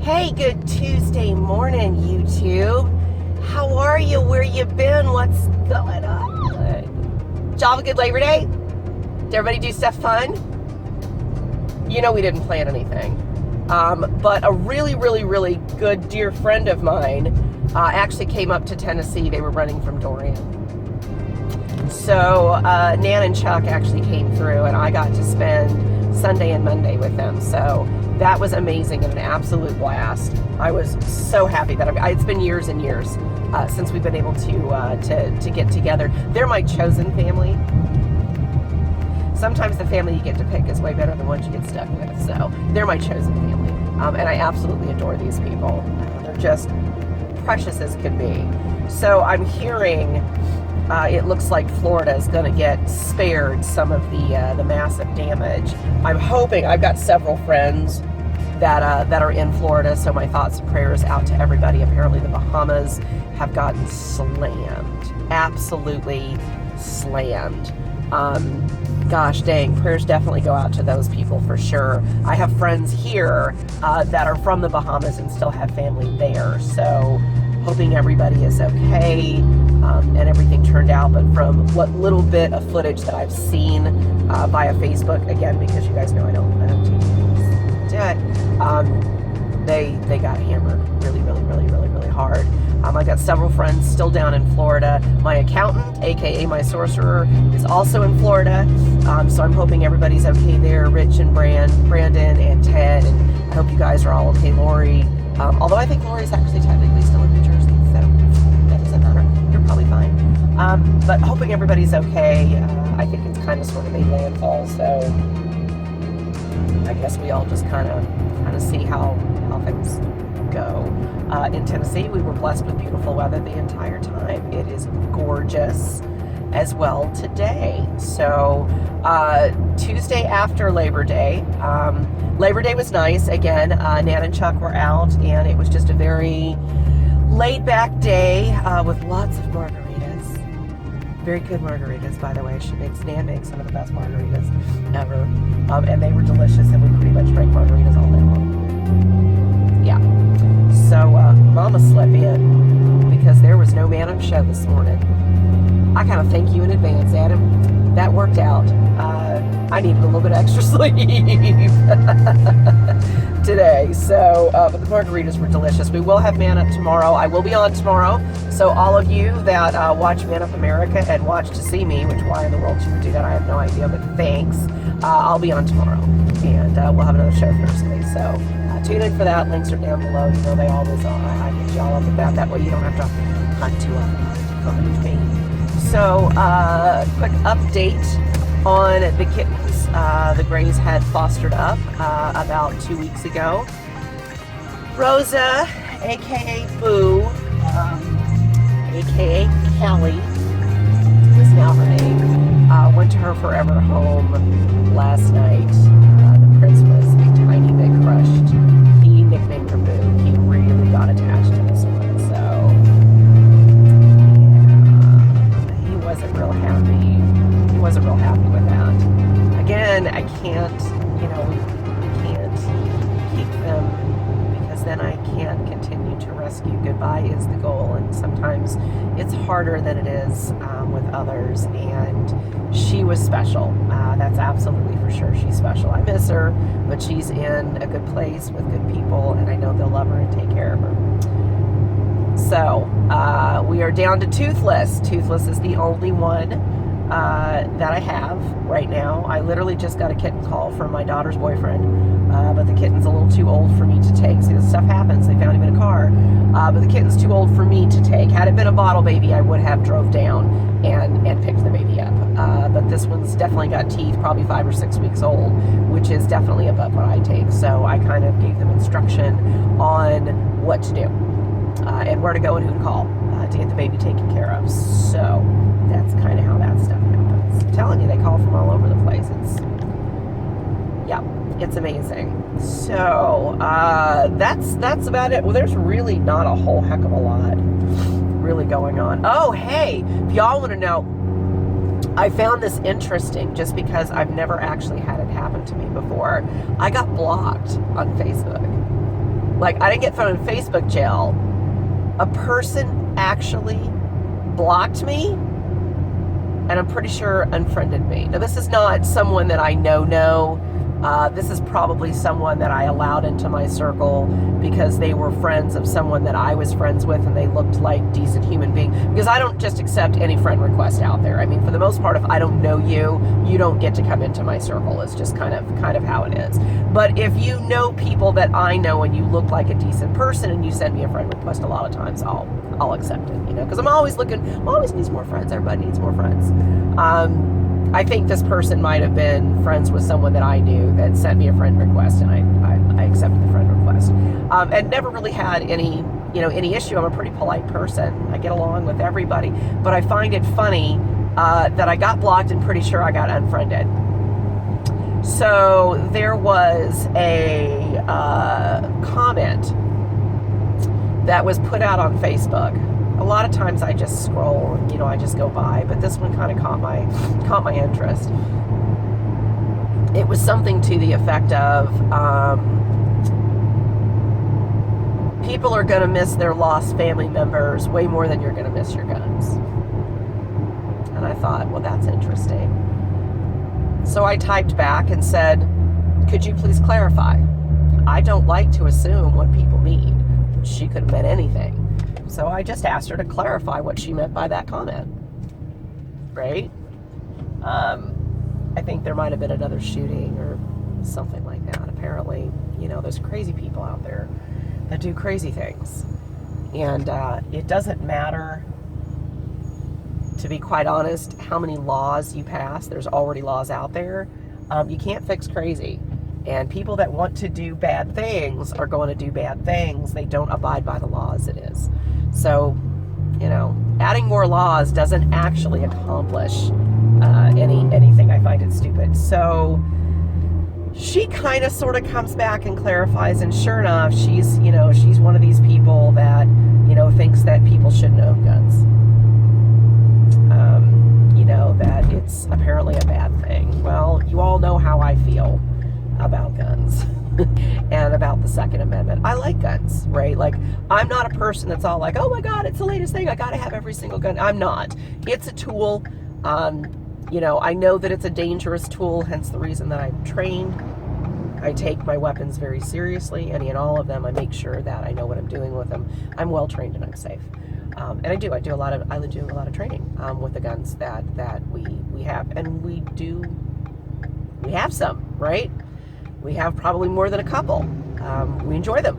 Hey, good Tuesday morning, YouTube. How are you? Where you been? What's going on? Did y'all have a good Labor Day? Did everybody do stuff fun? You know we didn't plan anything. But a really good dear friend of mine actually came up to Tennessee. They were running from Dorian. So Nan and Chuck actually came through, and I got to spend Sunday and Monday with them. So that was amazing and an absolute blast. I was so happy that it's been years and years since we've been able to get together. They're my chosen family. Sometimes the family you get to pick is way better than ones you get stuck with. So they're my chosen family, and I absolutely adore these people. They're just precious as can be. So I'm hearing it looks like Florida is going to get spared some of the massive damage. I'm hoping. I've got several friends that are in Florida, so my thoughts and prayers out to everybody. Apparently the Bahamas have gotten slammed, absolutely slammed. Gosh dang, prayers definitely go out to those people for sure. I have friends here that are from the Bahamas and still have family there, so hoping everybody is okay and everything turned out. But from what little bit of footage that I've seen via Facebook, again, because you guys know I don't do it, they got hammered really hard. I got several friends still down in Florida. My accountant, aka my sorcerer, is also in Florida. So I'm hoping everybody's okay there. Rich and Brandon and Ted, and I hope you guys are all okay. Lori, although I think Lori's actually technically still in New Jersey, so that doesn't matter. You're probably fine. But hoping everybody's okay. I think it's kind of sort of made landfall, so I guess we all just kind of see how things go. In Tennessee, we were blessed with beautiful weather the entire time. It is gorgeous as well today. So Tuesday after Labor Day, Labor Day was nice. Again, Nan and Chuck were out, and it was just a very laid-back day with lots of margaritas. Very good margaritas, by the way. Nan makes some of the best margaritas ever, and they were delicious, and we pretty much drank margaritas all day long. Yeah. So Mama slept in because there was no Man Up show this morning. I kind of thank you in advance, Adam. That worked out. I needed a little bit extra sleep today. So, but the margaritas were delicious. We will have Man Up tomorrow. I will be on tomorrow. So all of you that watch Man Up America and watch to see me, which why in the world you would do that, I have no idea, but thanks. I'll be on tomorrow, and we'll have another show Thursday. So tune in for that. Links are down below. You know they always are. I get y'all up with that. That way you don't have to hunt to find me. So, quick update on the kittens. The Grays had fostered up about 2 weeks ago. Rosa, aka Boo, aka Callie, is now her name. Went to her forever home last night. The prince was a tiny bit crushed. He nicknamed her Boo. He really got attached to this one, so yeah, he wasn't real happy. He wasn't real happy with that. Again, I can't, we can't keep them because then I can't continue to rescue. Goodbye is the goal, and sometimes it's harder than it is with others, and she was special. That's absolutely for sure. She's special. I miss her, but she's in a good place with good people, and I know they'll love her and take care of her. So we are down to Toothless. Toothless is the only one that I have right now. I literally just got a kitten call from my daughter's boyfriend, but the kitten's a little too old for me to take. See, this stuff happens. They found him in a car, but the kitten's too old for me to take. Had it been a bottle baby, I would have drove down and picked the baby up. But this one's definitely got teeth, probably 5 or 6 weeks old, which is definitely above what I take. So I kind of gave them instruction on what to do and where to go and who to call to get the baby taken care of. So that's kind of how that stuff happens. I'm telling you, they call from all over the place. It's amazing. So that's about it. Well, there's really not a whole heck of a lot really going on. Oh, hey, if y'all want to know, I found this interesting just because I've never actually had it happen to me before. I got blocked on Facebook. Like, I didn't get thrown in Facebook jail. A person actually blocked me, and I'm pretty sure unfriended me. Now, this is not someone that I know. This is probably someone that I allowed into my circle because they were friends of someone that I was friends with, and they looked like decent human being. Because I don't just accept any friend request out there. I mean, for the most part, if I don't know you, you don't get to come into my circle. It's just kind of how it is. But if you know people that I know and you look like a decent person and you send me a friend request, a lot of times I'll accept it, because I'm always needs more friends. Everybody needs more friends. I think this person might have been friends with someone that I knew that sent me a friend request, and I accepted the friend request. And never really had any issue. I'm a pretty polite person. I get along with everybody, but I find it funny that I got blocked and pretty sure I got unfriended. So there was a comment that was put out on Facebook. A lot of times I just scroll, I just go by, but this one kind of caught my interest. It was something to the effect of, people are going to miss their lost family members way more than you're going to miss your guns. And I thought, well, that's interesting. So I typed back and said, could you please clarify? I don't like to assume what people mean. She could have meant anything. So I just asked her to clarify what she meant by that comment, right? I think there might have been another shooting or something like that. Apparently, there's crazy people out there that do crazy things. And it doesn't matter, to be quite honest, how many laws you pass. There's already laws out there. You can't fix crazy. And people that want to do bad things are going to do bad things. They don't abide by the law as it is. So, adding more laws doesn't actually accomplish anything. I find it stupid. So she kind of sort of comes back and clarifies, and sure enough, she's one of these people that, thinks that people shouldn't own guns. That it's apparently a bad thing. Well, you all know how I feel about guns and about the Second Amendment. I like guns, right? Like, I'm not a person that's all like, oh my God, it's the latest thing, I gotta have every single gun. I'm not. It's a tool. I know that it's a dangerous tool, hence the reason that I'm trained. I take my weapons very seriously, any and all of them. I make sure that I know what I'm doing with them. I'm well trained and I'm safe. And I do a lot of training with the guns that we have, and we have some, right? We have probably more than a couple. We enjoy them.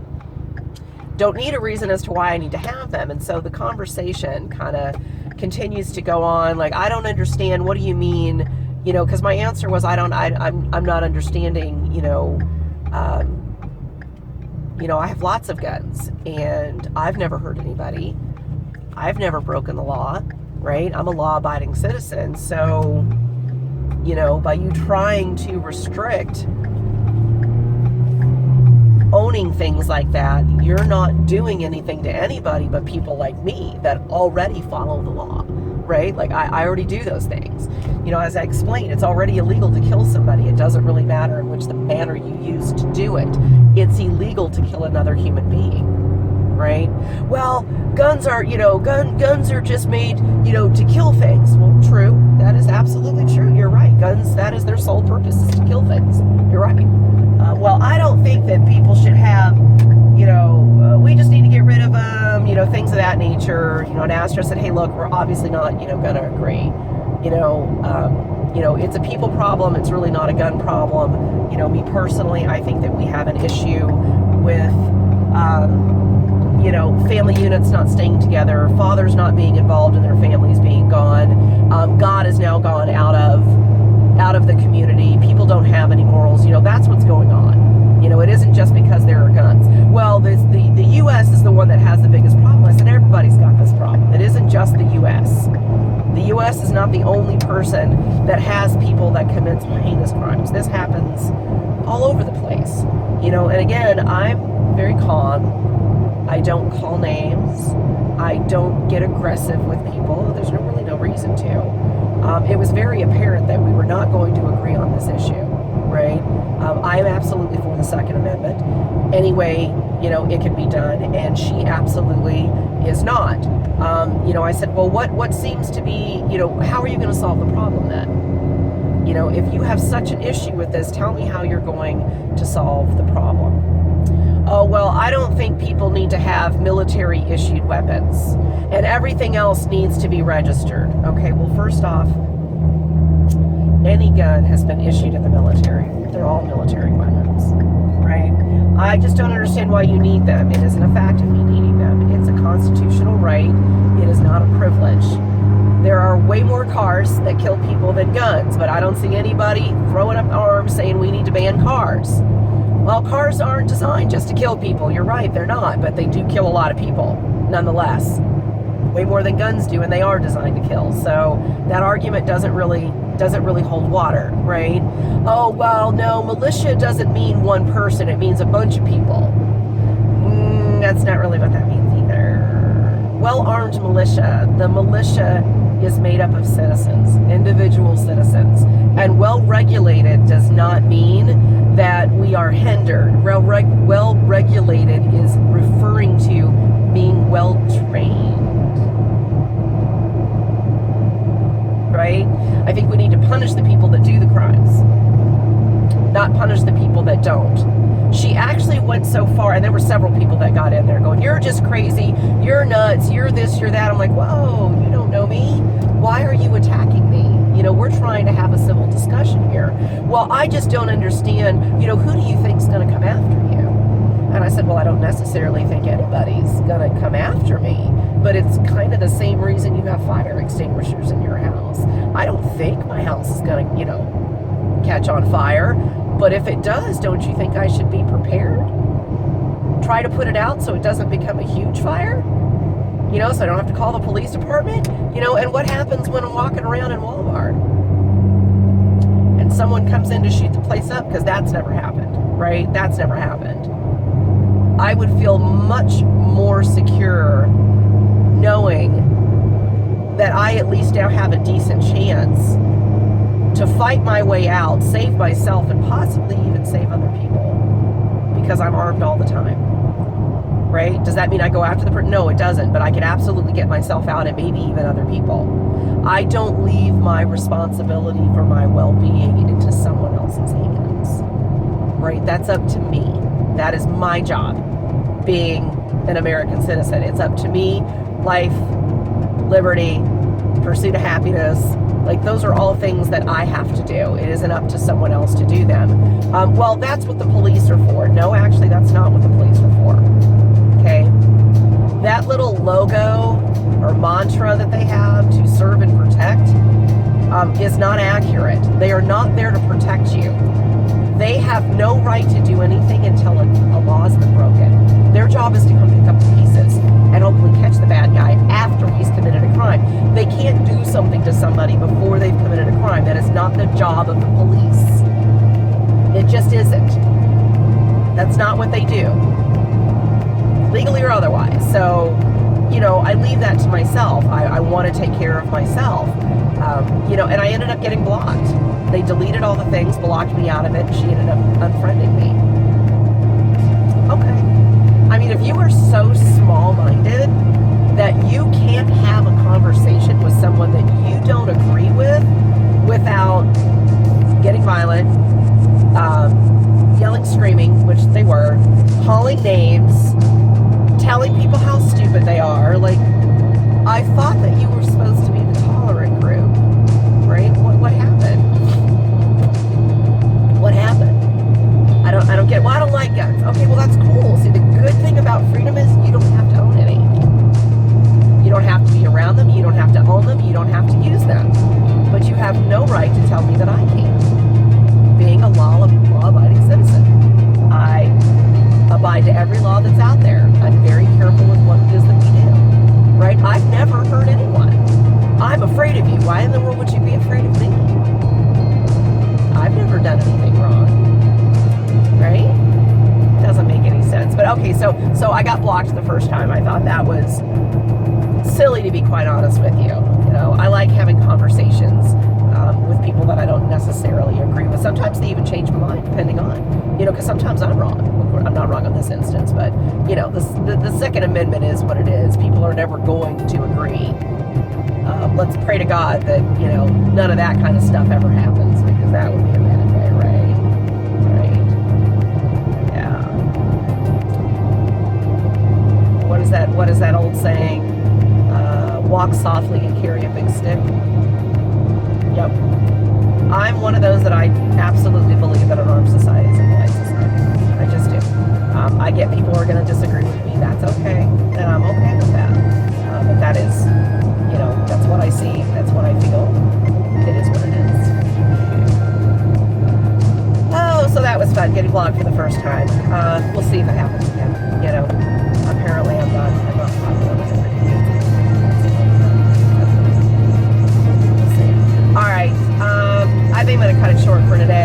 Don't need a reason as to why I need to have them. And so the conversation kind of continues to go on. Like, I don't understand. What do you mean? Because my answer was, I'm not understanding. I have lots of guns, and I've never hurt anybody. I've never broken the law, right? I'm a law-abiding citizen. So, by you trying to restrict owning things like that, you're not doing anything to anybody but people like me that already follow the law, right? Like, I already do those things. As I explained, it's already illegal to kill somebody. It doesn't really matter in which the manner you use to do it. It's illegal to kill another human being, right? Well, guns are, guns are just made, to kill things. Well, true. That is absolutely true. You're right. Guns, that is their sole purpose, is to kill things. You're right. Well, I don't think that people should have, we just need to get rid of them, things of that nature. And Astra said, hey, look, we're obviously not, going to agree. It's a people problem. It's really not a gun problem. Me personally, I think that we have an issue with, family units not staying together, fathers not being involved in their families being gone. God is now gone out of the community. People don't have any morals. That's what's going on. It isn't just because there are guns. Well, the U.S. is the one that has the biggest problem. I said, everybody's got this problem. It isn't just the U.S. The U.S. is not the only person that has people that commit heinous crimes. This happens all over the place. And again, I'm very calm. I don't call names. I don't get aggressive with people. There's really no reason to. It was very apparent that we were not going to agree on this issue. right? I am absolutely for the Second Amendment. Anyway, it can be done, and she absolutely is not. I said, well, what seems to be, how are you going to solve the problem then? If you have such an issue with this, tell me how you're going to solve the problem. Oh, well, I don't think people need to have military issued weapons, and everything else needs to be registered. Okay, well, first off, any gun has been issued in the military. They're all military weapons, right? I just don't understand why you need them. It isn't a fact of me needing them. It's a constitutional right. It is not a privilege. There are way more cars that kill people than guns, but I don't see anybody throwing up arms saying we need to ban cars. Well, cars aren't designed just to kill people. You're right, they're not, but they do kill a lot of people nonetheless. Way more than guns do, and they are designed to kill. So that argument doesn't really hold water, right? Oh, well, no, militia doesn't mean one person. It means a bunch of people. That's not really what that means either. Well-armed militia. The militia is made up of citizens, individual citizens. And well-regulated does not mean that we are hindered. Well-regulated is referring to being well-trained. Right? I think we need to punish the people that do the crimes, not punish the people that don't. She actually went so far, and there were several people that got in there going, you're just crazy, you're nuts, you're this, you're that. I'm like, whoa, you don't know me? Why are you attacking me? We're trying to have a civil discussion here. Well, I just don't understand, who do you think's going to come after you? And I said, well, I don't necessarily think anybody's going to come after me, but it's kind of the same reason you have fire extinguishers in your house. I don't think my house is going to, catch on fire, but if it does, don't you think I should be prepared? Try to put it out so it doesn't become a huge fire, so I don't have to call the police department, and what happens when I'm walking around in Walmart and someone comes in to shoot the place up? Because that's never happened, right? That's never happened. I would feel much more secure knowing that I at least now have a decent chance to fight my way out, save myself, and possibly even save other people, because I'm armed all the time, right? Does that mean I go after the person? No, it doesn't, but I can absolutely get myself out and maybe even other people. I don't leave my responsibility for my well-being into someone else's hands, right? That's up to me. That is my job, being an American citizen. It's up to me. Life, liberty, pursuit of happiness, those are all things that I have to do. It isn't up to someone else to do them. Well, that's what the police are for. No, actually, that's not what the police are for. Okay? That little logo or mantra that they have, to serve and protect, is not accurate. They are not there to protect you. They have no right to do anything until a law's been broken. Their job is to come pick up the pieces and hopefully catch the bad guy after he's committed a crime. They can't do something to somebody before they've committed a crime. That is not the job of the police. It just isn't. That's not what they do, legally or otherwise. So, I leave that to myself. I want to take care of myself. And I ended up getting blocked. They deleted all the things, blocked me out of it, and she ended up unfriending me. Okay. I mean, if you are so small-minded that you can't have a conversation with someone that you don't agree with without getting violent, yelling, screaming, which they were, calling names, telling people how stupid they are, I thought that you were supposed to be the tolerant group, right? What happened? What happened? I don't get it. Well, I don't like guns. Okay, well, that's cool. See, the good thing about freedom is you don't have to own any. You don't have to be around them. You don't have to own them. You don't have to use them. But you have no right to tell me that I can't. Being a law-abiding citizen, I abide to every law that's out there. I'm very careful with what it is that we do. Right? I've never hurt anyone. I'm afraid of you. Why in the world would you be afraid of me? I've never done anything wrong. Right? Doesn't make any sense. But okay, so I got blocked the first time. I thought that was silly, to be quite honest with you. I like having conversations with with people that I don't necessarily agree with. Sometimes they even change my mind, depending on, because sometimes I'm wrong. I'm not wrong in this instance, but, the Second Amendment is what it is. People are never going to agree. Let's pray to God that, none of that kind of stuff ever happens, because that would be a bad day, right? Right. Yeah. What is that old saying? Walk softly and carry a big stick. Yep. I'm one of those that I absolutely believe that an armed society is a polite society. I just do. I get people who are going to disagree with me. That's okay. And I'm okay with that. But that is, that's what I see. That's what I feel. It is what it is. Oh, so that was fun, getting vlogged for the first time. We'll see if it happens again. Apparently I'm not popular with everything. All right, I think I'm going to cut it short for today.